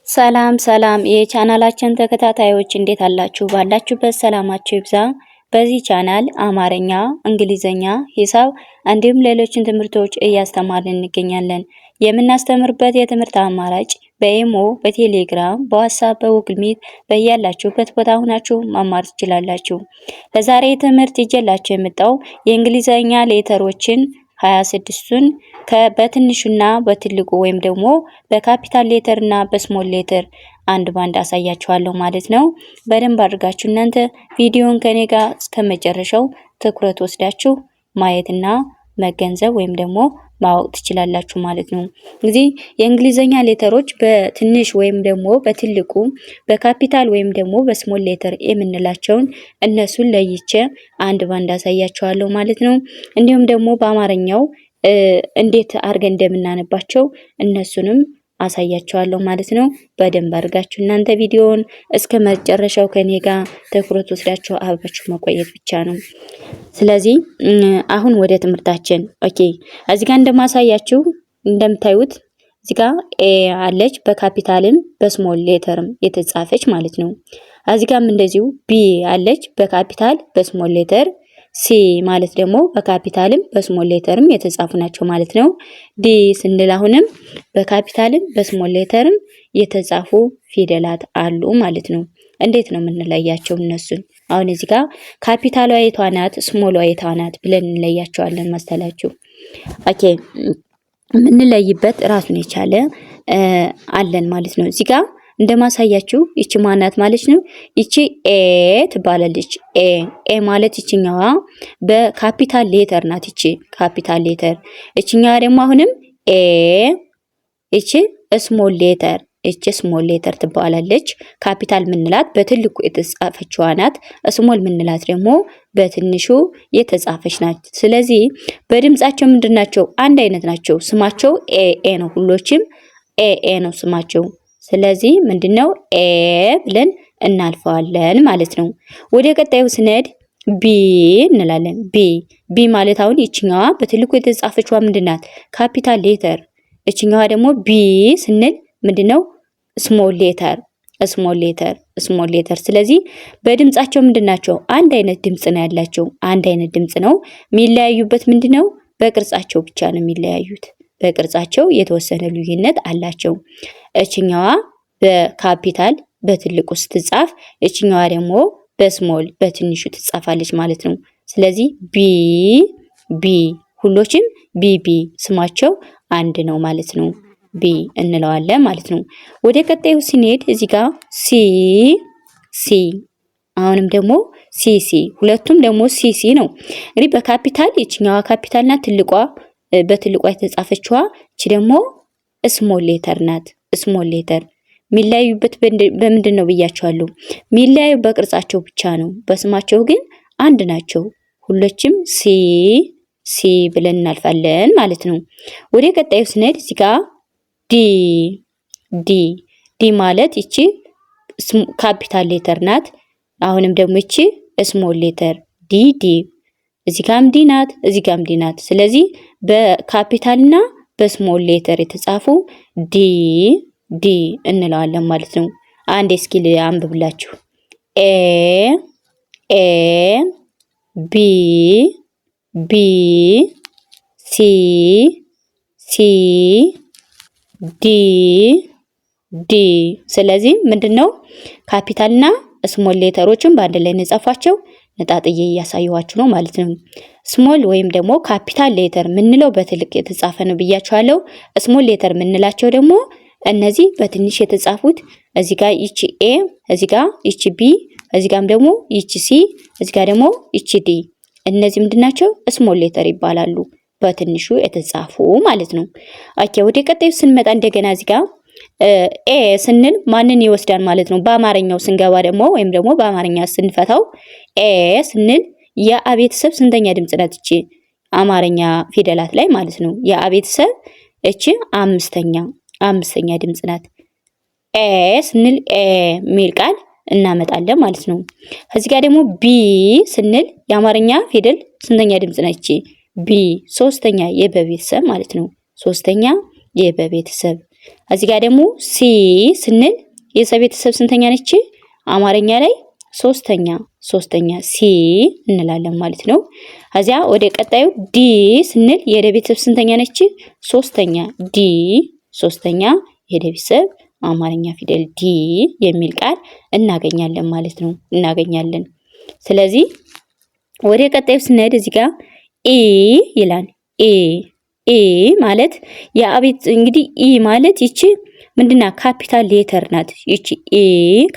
ሰላም ሰላም የቻናላችን ተከታታዮች እንዴት አላችሁ? ባላችሁበት ሰላማችሁ ይብዛ። በዚህ ቻናል አማርኛ፣ እንግሊዘኛ፣ ሂሳብ እንዲሁም ሌሎችን ትምህርቶች እያስተማርን እንገኛለን። የምናስተምርበት የትምህርት አማራጭ በኢሞ፣ በቴሌግራም፣ በዋትስአፕ፣ በጉግል ሚት በያላችሁበት ቦታ ሆናችሁ መማር ትችላላችሁ። ለዛሬ ትምህርት ይዤላችሁ የመጣው የእንግሊዘኛ ሌተሮችን 26ቱን በትንሹና በትልቁ ወይም ደግሞ በካፒታል ሌተር እና በስሞል ሌተር አንድ ባንድ አሳያችኋለሁ ማለት ነው። በደንብ አድርጋችሁ እናንተ ቪዲዮን ከኔ ጋር እስከመጨረሻው ትኩረት ወስዳችሁ ማየትና መገንዘብ ወይም ደግሞ ማወቅ ትችላላችሁ ማለት ነው። እንግዲህ የእንግሊዘኛ ሌተሮች በትንሽ ወይም ደግሞ በትልቁ በካፒታል ወይም ደግሞ በስሞል ሌተር የምንላቸውን እነሱን ለይቼ አንድ ባንድ አሳያችኋለሁ ማለት ነው። እንዲሁም ደግሞ በአማርኛው እንዴት አድርገን እንደምናነባቸው እነሱንም አሳያችኋለሁ ማለት ነው። በደንብ አድርጋችሁ እናንተ ቪዲዮውን እስከ መጨረሻው ከኔ ጋር ትኩረት ወስዳችሁ አብራችሁ መቆየት ብቻ ነው። ስለዚህ አሁን ወደ ትምህርታችን ኦኬ። እዚህ ጋር እንደማሳያችሁ እንደምታዩት እዚህ ጋር ኤ አለች በካፒታልም በስሞል ሌተርም የተጻፈች ማለት ነው። እዚህ ጋርም እንደዚሁ ቢ አለች በካፒታል በስሞል ሌተር፣ ሲ ማለት ደግሞ በካፒታልም በስሞል ሌተርም የተጻፉ ናቸው ማለት ነው። ዲ ስንል አሁንም በካፒታልም በስሞል ሌተርም የተጻፉ ፊደላት አሉ ማለት ነው። እንዴት ነው የምንለያቸው እነሱን? አሁን እዚህ ጋር ካፒታሏ የቷ ናት፣ ስሞሏ የቷ ናት ብለን እንለያቸዋለን መሰላችሁ? ኦኬ የምንለይበት ራሱን የቻለ አለን ማለት ነው። እዚህ ጋር እንደማሳያችሁ ይቺ ማናት ማለት ነው። ይቺ ኤ ትባላለች። ኤ ማለት ይችኛዋ በካፒታል ሌተር ናት። ይቺ ካፒታል ሌተር፣ ይችኛዋ ደግሞ አሁንም ኤ፣ ይቺ ስሞል ሌተር፣ ይቺ ስሞል ሌተር ትባላለች። ካፒታል ምንላት በትልቁ የተጻፈችዋ ናት። ስሞል ምንላት ደግሞ በትንሹ የተጻፈች ናት። ስለዚህ በድምጻቸው ምንድናቸው? አንድ አይነት ናቸው። ስማቸው ኤ ነው። ሁሎችም ኤ ነው ስማቸው። ስለዚህ ምንድነው ኤ ብለን እናልፈዋለን ማለት ነው። ወደ ቀጣዩ ስንሄድ ቢ እንላለን። ቢ ማለት አሁን ይችኛዋ በትልቁ የተጻፈችዋ ምንድናት? ካፒታል ሌተር። ይችኛዋ ደግሞ ቢ ስንል ምንድነው? ስሞል ሌተር ስሞል ሌተር። ስለዚህ በድምጻቸው ምንድናቸው? አንድ አይነት ድምጽ ነው ያላቸው። አንድ አይነት ድምጽ ነው። የሚለያዩበት ምንድነው? በቅርጻቸው ብቻ ነው የሚለያዩት። በቅርጻቸው የተወሰነ ልዩነት አላቸው። እችኛዋ በካፒታል በትልቁ ስትጻፍ፣ እችኛዋ ደግሞ በስሞል በትንሹ ትጻፋለች ማለት ነው። ስለዚህ ቢ ሁሎችም ቢ ስማቸው አንድ ነው ማለት ነው። ቢ እንለዋለን ማለት ነው። ወደ ቀጣዩ ስንሄድ እዚህ ጋር ሲ አሁንም ደግሞ ሲ ሁለቱም ደግሞ ሲ ነው። እንግዲህ በካፒታል የችኛዋ ካፒታል ናት፣ ትልቋ በትልቋ የተጻፈችዋ። እቺ ደግሞ ስሞል ሌተር ናት። ስሞል ሌተር የሚለያዩበት በምንድን ነው ብያቸዋለሁ። የሚለያዩ በቅርጻቸው ብቻ ነው። በስማቸው ግን አንድ ናቸው። ሁሎችም ሲ ብለን እናልፋለን ማለት ነው። ወደ ቀጣዩ ስንሄድ እዚህ ጋር ዲ ማለት ይቺ ካፒታል ሌተር ናት። አሁንም ደግሞ ይቺ ስሞል ሌተር ዲ እዚህ ጋርም ዲ ናት፣ እዚህ ጋርም ዲ ናት። ስለዚህ በካፒታልና በስሞል ሌተር የተጻፉ ዲ እንለዋለን ማለት ነው። አንድ እስኪ አንብብላችሁ ኤ ቢ ሲ ዲ። ስለዚህ ምንድነው ካፒታልና ስሞል ሌተሮችን በአንድ ላይ እንጻፋቸው። ነጣጥዬ እያሳየኋችሁ ነው ማለት ነው። ስሞል ወይም ደግሞ ካፒታል ሌተር ምንለው በትልቅ የተጻፈ ነው ብያችኋለሁ። ስሞል ሌተር ምንላቸው ደግሞ እነዚህ በትንሽ የተጻፉት እዚህ ጋር ይቺ ኤ፣ እዚህ ጋር ይቺ ቢ፣ እዚህ ጋርም ደግሞ ይቺ ሲ፣ እዚህ ጋር ደግሞ ይቺ ዲ። እነዚህ ምንድናቸው? ስሞል ሌተር ይባላሉ። በትንሹ የተጻፉ ማለት ነው። ኦኬ ወደ ቀጣዩ ስንመጣ እንደገና እዚህ ጋር ኤ ስንል ማንን ይወስዳል ማለት ነው? በአማርኛው ስንገባ ደግሞ ወይም ደግሞ በአማርኛ ስንፈታው ኤ ስንል የአ ቤተሰብ ስንተኛ ድምጽ ናት? እቺ አማርኛ ፊደላት ላይ ማለት ነው። የአ ቤተሰብ እቺ አምስተኛ ድምጽ ናት። ኤ ስንል ኤ ሚል ቃል እናመጣለን ማለት ነው። እዚህ ጋር ደግሞ ቢ ስንል የአማርኛ ፊደል ስንተኛ ድምጽ ናት? እቺ ቢ ሶስተኛ የበቤተሰብ ማለት ነው። ሶስተኛ የበቤተሰብ እዚህ ጋር ደግሞ ሲ ስንል የሰ ቤተሰብ ስንተኛ ነች? አማርኛ ላይ ሶስተኛ ሲ እንላለን ማለት ነው። ከዚያ ወደ ቀጣዩ ዲ ስንል የደ ቤተሰብ ስንተኛ ነች? ሶስተኛ ዲ ሶስተኛ የደ ቤተሰብ አማርኛ ፊደል ዲ የሚል ቃል እናገኛለን ማለት ነው እናገኛለን። ስለዚህ ወደ ቀጣዩ ስንሄድ እዚህ ጋር ኢ ይላል። ኢ ማለት የአቤት እንግዲህ ኢ ማለት ይቺ ምንድና ካፒታል ሌተር ናት። ይቺ ኢ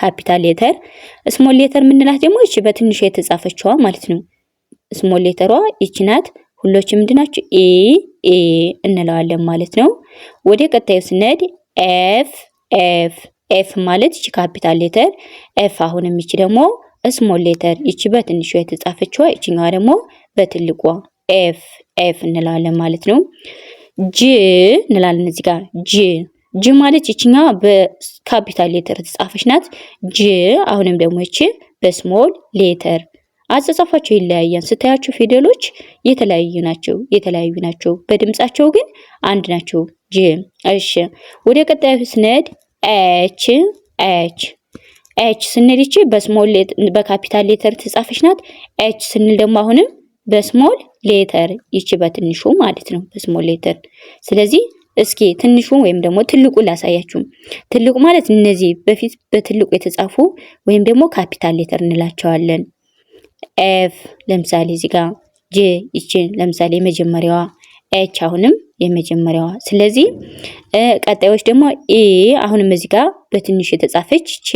ካፒታል ሌተር፣ ስሞል ሌተር ምንላት ደግሞ ይቺ በትንሹ የተጻፈችዋ ማለት ነው። ስሞል ሌተሯ ይቺ ናት። ሁሎችም ምንድናቸው? ኢ እንለዋለን ማለት ነው። ወደ ቀጣዩ ስንሄድ ኤፍ ማለት ይቺ ካፒታል ሌተር ኤፍ። አሁንም ይቺ ደግሞ ስሞል ሌተር ይቺ በትንሹ የተጻፈችዋ፣ ይቺኛዋ ደግሞ በትልቋ ኤፍ እንላለን ማለት ነው። ጂ እንላለን እዚህ ጋር ጂ ማለት ይቺኛዋ በካፒታል ሌተር የተጻፈች ናት። ጂ አሁንም ደግሞ ይቺ በስሞል ሌተር። አጻጻፋቸው ይለያያል። ስታያቸው ፊደሎች የተለያዩ ናቸው። በድምጻቸው ግን አንድ ናቸው። ጂ። እሺ ወደ ቀጣዩ ስንሄድ ኤች ስንል ይቺ በስሞል በካፒታል ሌተር የተጻፈች ናት። ኤች ስንል ደግሞ አሁንም በስሞል ሌተር ይቺ በትንሹ ማለት ነው፣ በስሞል ሌተር። ስለዚህ እስኪ ትንሹ ወይም ደግሞ ትልቁ ላሳያችሁ። ትልቁ ማለት እነዚህ በፊት በትልቁ የተጻፉ ወይም ደግሞ ካፒታል ሌተር እንላቸዋለን። ኤፍ ለምሳሌ እዚህ ጋር፣ ጄ ይቺን ለምሳሌ የመጀመሪያዋ፣ ኤች አሁንም የመጀመሪያዋ። ስለዚህ ቀጣዮች ደግሞ ኢ አሁንም እዚህ ጋር በትንሹ የተጻፈች ይቺ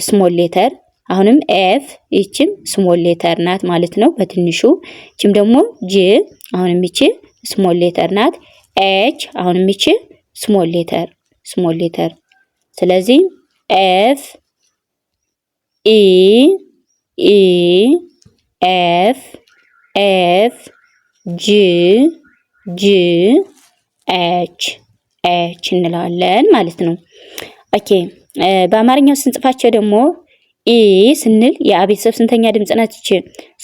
ስሞል ሌተር፣ አሁንም ኤፍ ይቺም ስሞል ሌተር ናት ማለት ነው በትንሹ። ይቺም ደግሞ ጂ አሁንም ይቺ ስሞል ሌተር ናት። ኤች አሁንም ይቺ ስሞል ሌተር። ስለዚህ ኤፍ ኢ ኤፍ ጂ ኤች እንለዋለን ማለት ነው። ኦኬ በአማርኛው ስንጽፋቸው ደግሞ ኢ ስንል የአ ቤተሰብ ስንተኛ ድምጽ ናት? ይቺ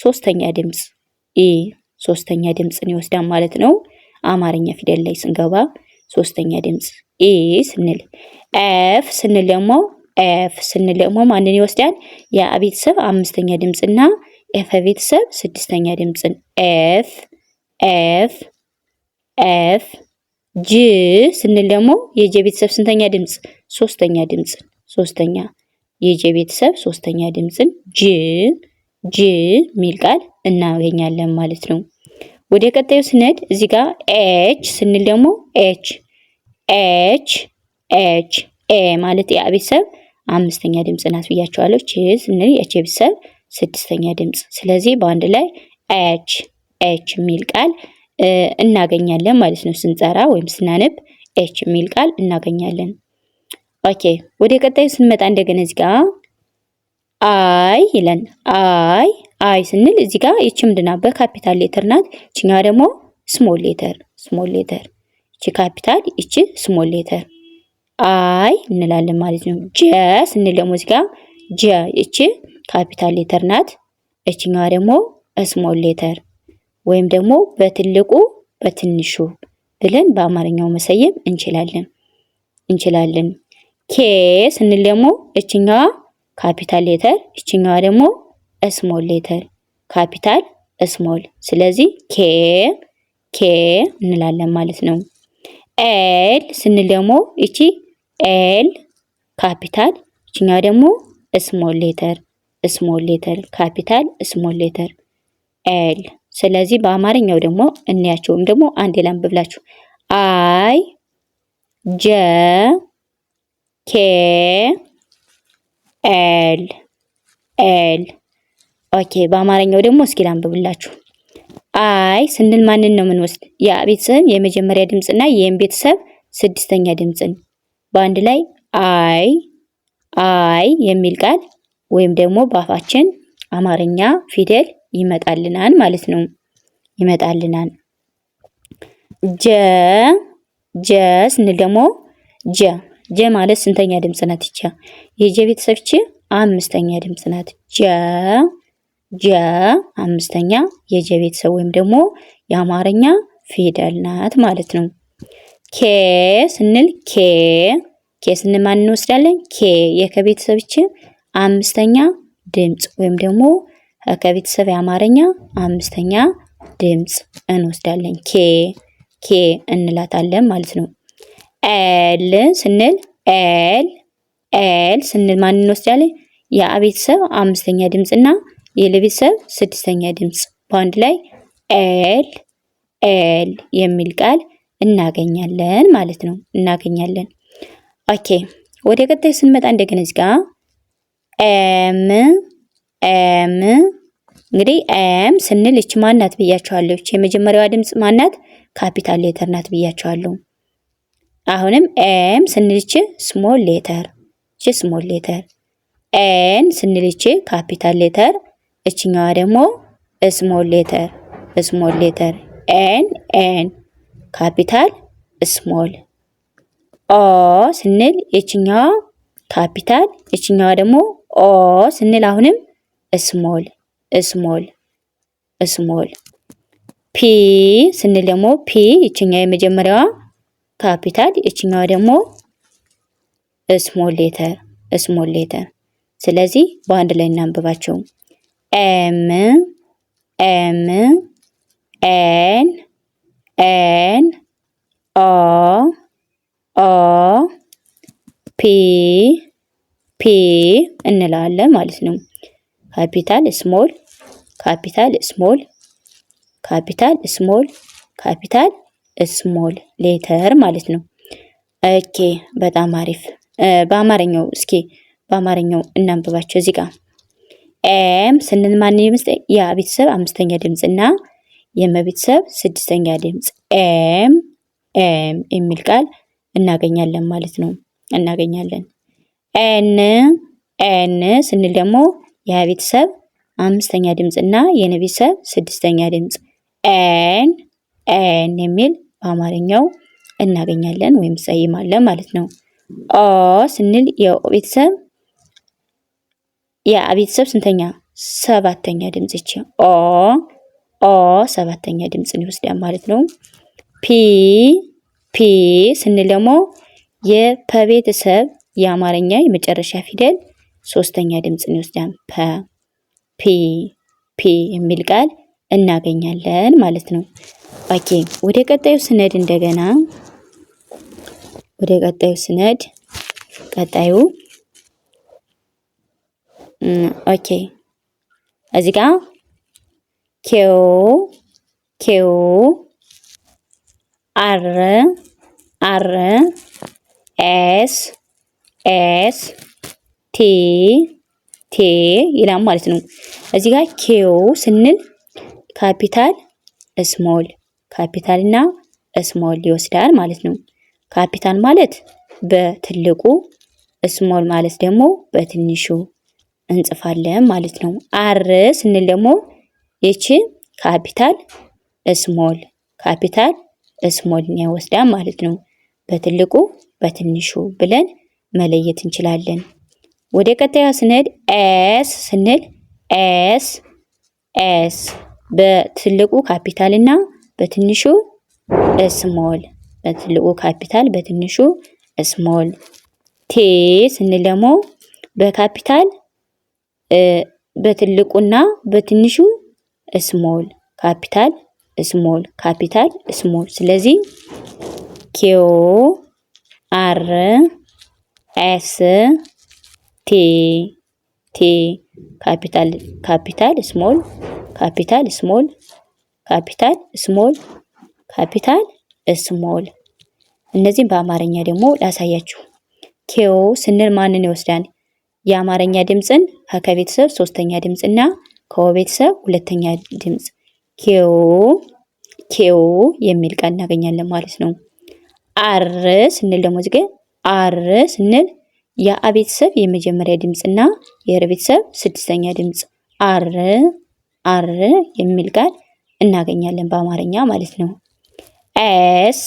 ሶስተኛ ድምጽ። ኢ ሶስተኛ ድምጽን ይወስዳል ማለት ነው። አማርኛ ፊደል ላይ ስንገባ ሶስተኛ ድምጽ ኢ ስንል። ኤፍ ስንል ደግሞ ማንን ይወስዳል? የአ ቤተሰብ አምስተኛ ድምጽና ኤፍ ቤተሰብ ስድስተኛ ድምጽን። ኤፍ ጂ ስንል ደግሞ የጄ ቤተሰብ ስንተኛ ድምጽ? ሶስተኛ የጄ ቤተሰብ ሶስተኛ ድምጽን ጂ ሚል ቃል እናገኛለን ማለት ነው። ወደ ቀጣዩ ስንሄድ እዚህ ጋር ኤች ስንል ደግሞ ኤች ኤ ማለት የአ ቤተሰብ አምስተኛ ድምጽ ናት ብያቸዋለሁ። ቺ ስንል የቼ ቤተሰብ ስድስተኛ ድምጽ። ስለዚህ በአንድ ላይ ኤች ሚል ቃል እናገኛለን ማለት ነው። ስንጸራ ወይም ስናነብ ኤች ሚል ቃል እናገኛለን። ኦኬ ወደ ቀጣዩ ስንመጣ እንደገና እዚህ ጋር አይ ይለን። አይ ስንል እዚህ ጋር ይቺ ምንድን ናት? በካፒታል ሌተር ናት። ይቺኛዋ ደግሞ ስሞል ሌተር። ይቺ ካፒታል፣ ይቺ ስሞል ሌተር አይ እንላለን ማለት ነው። ጀ ስንል ደግሞ እዚህ ጋር ይቺ ካፒታል ሌተር ናት። ይቺኛዋ ደግሞ ስሞል ሌተር ወይም ደግሞ በትልቁ በትንሹ ብለን በአማርኛው መሰየም እንችላለን። ኬ ስንል ደግሞ ይቺኛዋ ካፒታል ሌተር፣ ይቺኛዋ ደግሞ ስሞል ሌተር፣ ካፒታል ስሞል። ስለዚህ ኬ እንላለን ማለት ነው። ኤል ስንል ደግሞ ይቺ ኤል ካፒታል፣ ይቺኛዋ ደግሞ ስሞል ሌተር፣ ካፒታል ስሞል ሌተር ኤል። ስለዚህ በአማርኛው ደግሞ እንያቸውም ደግሞ አንድ ላንብብላችሁ። አይ ጀ ኬ ኤል። ኦኬ በአማርኛው ደግሞ እስኪ ላንብብላችሁ። አይ ስንል ማንን ነው የምንወስድ? የአ ቤተሰብ የመጀመሪያ ድምጽና የኤም ቤተሰብ ስድስተኛ ድምጽን በአንድ ላይ አይ የሚል ቃል ወይም ደግሞ በአፋችን አማርኛ ፊደል ይመጣልናል ማለት ነው። ጀ ስንል ደግሞ ጀ ማለት ስንተኛ ድምጽ ናት? ይቻ የጀ ቤተሰብ ይቺ አምስተኛ ድምጽ ናት። ጀ አምስተኛ የጀ ቤተሰብ ወይም ደግሞ የአማርኛ ፊደል ናት ማለት ነው። ኬ ስንል ኬ ስንል ማን እንወስዳለን? ኬ የከቤተሰብች አምስተኛ ድምፅ ወይም ደግሞ ከቤተሰብ የአማርኛ አምስተኛ ድምፅ እንወስዳለን። ኬ እንላታለን ማለት ነው። ኤል ስንል ኤል ስንል ማን እንወስዳለን? የቤተሰብ አምስተኛ ድምፅና የለቤተሰብ ስድስተኛ ድምፅ በአንድ ላይ ኤል የሚል ቃል እናገኛለን ማለት ነው። እናገኛለን። ኦኬ ወደ ቀጣይ ስንመጣ እንደገና እዚህ ጋር ኤም እንግዲህ ኤም ስንል እቺ ማናት ብያቸዋለሁ። እቺ የመጀመሪያዋ ድምፅ ማናት? ካፒታል ሌተር ናት ብያቸዋለሁ። አሁንም ኤም ስንል እቺ ስሞል ሌተር ኤን ስንል እቺ ካፒታል ሌተር እቺኛዋ ደግሞ ስሞል ሌተር ኤን ካፒታል ስሞል። ኦ ስንል የቺኛዋ ካፒታል የቺኛዋ ደግሞ ኦ ስንል አሁንም ስሞል። ፒ ስንል ደግሞ ፒ የቺኛዋ የመጀመሪያዋ ካፒታል የቺኛዋ ደግሞ ስሞል ሌተር። ስለዚህ በአንድ ላይ እናንብባቸው። ኤም ኤን ኦ ፒ እንላለን ማለት ነው። ካፒታል ስሞል ሌተር ማለት ነው። ኦኬ በጣም አሪፍ። በአማርኛው እስኪ በአማርኛው እናንብባቸው። እዚህ ጋር ኤም ስንል ማን ይመስል? የቤተሰብ አምስተኛ ድምፅ እና የመቤተሰብ ስድስተኛ ድምፅ ኤም የሚል ቃል እናገኛለን ማለት ነው። ኤን ስንል ደግሞ የቤተሰብ አምስተኛ ድምፅ እና የነቤተሰብ ስድስተኛ ድምፅ ኤን የሚል በአማርኛው እናገኛለን ወይም ሰይማለን ማለት ነው። ኦ ስንል የቤተሰብ ስንተኛ? ሰባተኛ ድምፅ እቺ ኦ ሰባተኛ ድምፅን ይወስዳል ማለት ነው። ፒ ስንል ደግሞ የፐቤተሰብ የአማርኛ የመጨረሻ ፊደል ሶስተኛ ድምፅን ይወስዳል። ፒ የሚል ቃል እናገኛለን ማለት ነው። ኦኬ ወደ ቀጣዩ ስነድ እንደገና ቀጣዩ ኦኬ እዚህ ጋር ኬው አር ኤስ ቲ ይላል ማለት ነው። እዚህ ጋር ኬው ስንል ካፒታል እና ስሞል ይወስዳል ማለት ነው። ካፒታል ማለት በትልቁ፣ ስሞል ማለት ደግሞ በትንሹ እንጽፋለን ማለት ነው። አር ስንል ደግሞ ይቺ ካፒታል ስሞል ይወስዳል ማለት ነው። በትልቁ በትንሹ ብለን መለየት እንችላለን። ወደ ቀጣዩ ስንሄድ ኤስ ስንል ኤስ በትልቁ ካፒታል እና በትንሹ ስሞል፣ በትልቁ ካፒታል በትንሹ ስሞል። ቲ ስንል ደግሞ በካፒታል በትልቁና በትንሹ ስሞል፣ ካፒታል ስሞል። ስለዚህ ኪው አር ኤስ ቲ ካፒታል ስሞል። እነዚህም በአማርኛ ደግሞ ላሳያችሁ። ኬው ስንል ማንን ይወስዳል? የአማርኛ ድምፅን ከቤተሰብ ሶስተኛ ድምፅ እና ከቤተሰብ ሁለተኛ ድምፅ ኬው የሚል ቃል እናገኛለን ማለት ነው። አር ስንል ደግሞ እዚህ ጋር አር ስንል የቤተሰብ የመጀመሪያ ድምፅ እና የቤተሰብ ስድስተኛ ድምፅ አር የሚል ቃል እናገኛለን በአማርኛ ማለት ነው። ኤስ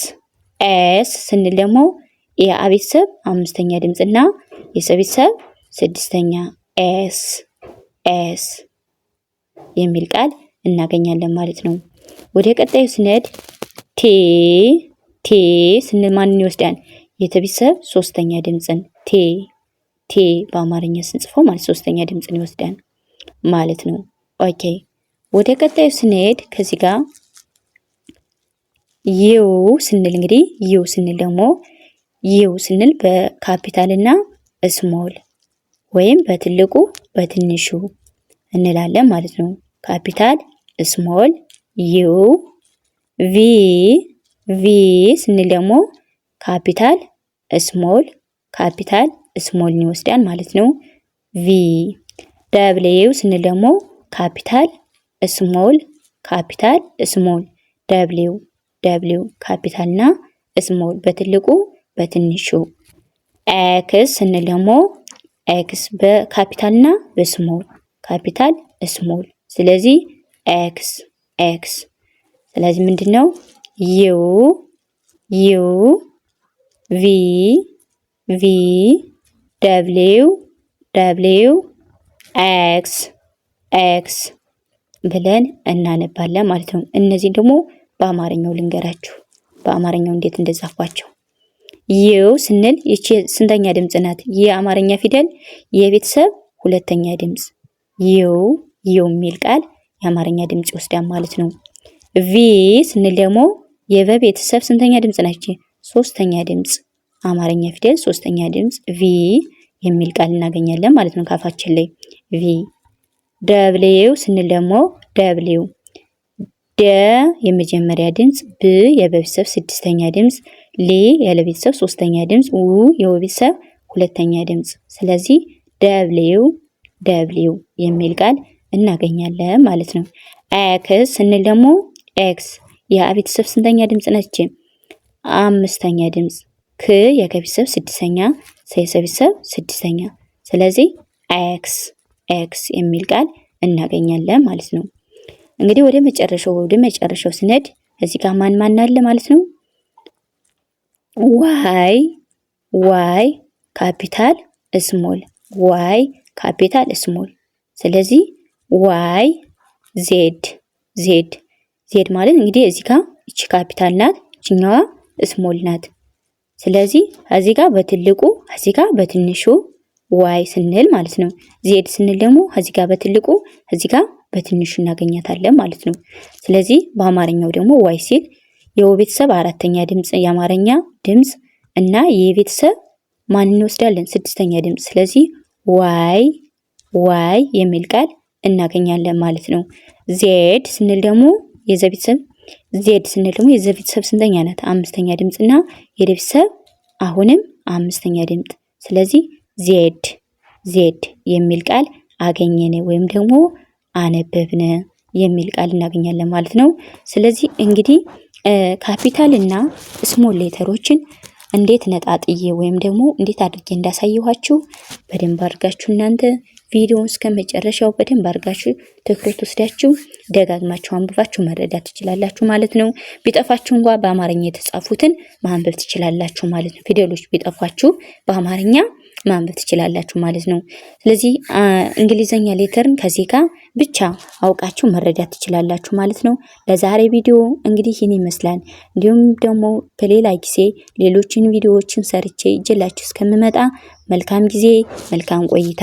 ስንል ደግሞ የቤተሰብ አምስተኛ ድምፅ እና የቤተሰብ ስድስተኛ ኤስ የሚል ቃል እናገኛለን ማለት ነው። ወደ ቀጣዩ ስንሄድ ቴ ስንል ማንን ይወስዳል? የተቤተሰብ ሶስተኛ ድምፅን ቴ በአማርኛ ስንጽፈው ማለት ሶስተኛ ድምፅን ይወስዳል ማለት ነው። ኦኬ ወደ ቀጣዩ ስንሄድ ከዚህ ጋር ዩ ስንል እንግዲህ ዩ ስንል ደግሞ ዩ ስንል በካፒታል እና ስሞል ወይም በትልቁ በትንሹ እንላለን ማለት ነው። ካፒታል ስሞል ዩ። ቪ ስንል ደግሞ ካፒታል ስሞልን ይወስዳል ማለት ነው። ቪ። ደብሊው ስንል ደግሞ ካፒታል ስሞል ደብሊው ካፒታል እና ስሞል በትልቁ በትንሹ። ኤክስ ስንል ደግሞ ኤክስ በካፒታል እና በስሞል ካፒታል ስሞል ስለዚህ ኤክስ። ስለዚህ ምንድነው? ዩ ቪ ደብሊው ኤክስ ብለን እናነባለን ማለት ነው። እነዚህ ደግሞ በአማርኛው ልንገራችሁ። በአማርኛው እንዴት እንደጻፏቸው። ዩ ስንል ይቺ ስንተኛ ድምጽ ናት? የአማርኛ ፊደል የቤተሰብ ሁለተኛ ድምጽ ዩ የሚል ቃል የአማርኛ ድምጽ ይወስዳል ማለት ነው። ቪ ስንል ደግሞ የበቤተሰብ ስንተኛ ድምጽ ናች? ሶስተኛ ድምጽ አማርኛ ፊደል ሶስተኛ ድምጽ ቪ የሚል ቃል እናገኛለን ማለት ነው ካፋችን ላይ ቪ። ደብሊው ስንል ደግሞ ደብሊው ደ የመጀመሪያ ድምጽ፣ ብ የበቤተሰብ ስድስተኛ ድምጽ፣ ሊ የለቤተሰብ ሶስተኛ ድምጽ፣ ው የወቤተሰብ ሁለተኛ ድምጽ። ስለዚህ ደብሊው የሚል ቃል እናገኛለን ማለት ነው። ኤክስ ስንል ደግሞ ኤክስ የቤተሰብ ስንተኛ ድምጽ ነች? አምስተኛ ድምጽ። ክ የከቤተሰብ ስድስተኛ፣ ሰ የሰቤተሰብ ስድስተኛ። ስለዚህ ኤክስ የሚል ቃል እናገኛለን ማለት ነው። እንግዲህ ወደ መጨረሻው ስንሄድ እዚህ ጋር ማን አለ ማለት ነው? ዋይ ካፒታል ስሞል ስለዚህ ዋይ ዜድ ማለት እንግዲህ እዚህ ጋር እቺ ካፒታል ናት፣ እቺኛዋ ስሞል ናት። ስለዚህ እዚህ ጋር በትልቁ እዚህ ጋር በትንሹ ዋይ ስንል ማለት ነው። ዜድ ስንል ደግሞ እዚህ ጋር በትልቁ እዚህ ጋር በትንሹ እናገኛታለን ማለት ነው። ስለዚህ በአማርኛው ደግሞ ዋይ ሲል የቤተሰብ አራተኛ ድምጽ የአማርኛ ድምጽ እና የቤተሰብ ማን እንወስዳለን? ስድስተኛ ድምጽ። ስለዚህ ዋይ የሚል ቃል እናገኛለን ማለት ነው። ዜድ ስንል ደግሞ የዘቤተሰብ ስንተኛ ናት? አምስተኛ ድምጽ እና የቤተሰብ አሁንም አምስተኛ ድምጽ። ስለዚህ ዜድ የሚል ቃል አገኘን ወይም ደግሞ አነበብን የሚል ቃል እናገኛለን ማለት ነው። ስለዚህ እንግዲህ ካፒታል እና ስሞል ሌተሮችን እንዴት ነጣጥዬ ወይም ደግሞ እንዴት አድርጌ እንዳሳየኋችሁ በደንብ አድርጋችሁ እናንተ ቪዲዮውን እስከመጨረሻው በደንብ አድርጋችሁ ትኩረት ወስዳችሁ ደጋግማችሁ አንብባችሁ መረዳት ትችላላችሁ ማለት ነው። ቢጠፋችሁ እንኳን በአማርኛ የተጻፉትን ማንበብ ትችላላችሁ ማለት ነው። ፊደሎች ቢጠፋችሁ በአማርኛ ማንበብ ትችላላችሁ ማለት ነው። ስለዚህ እንግሊዘኛ ሌተርን ከዚህ ጋር ብቻ አውቃችሁ መረዳት ትችላላችሁ ማለት ነው። ለዛሬ ቪዲዮ እንግዲህ ይህን ይመስላል። እንዲሁም ደግሞ በሌላ ጊዜ ሌሎችን ቪዲዮዎችን ሰርቼ ይዤላችሁ እስከምመጣ መልካም ጊዜ፣ መልካም ቆይታ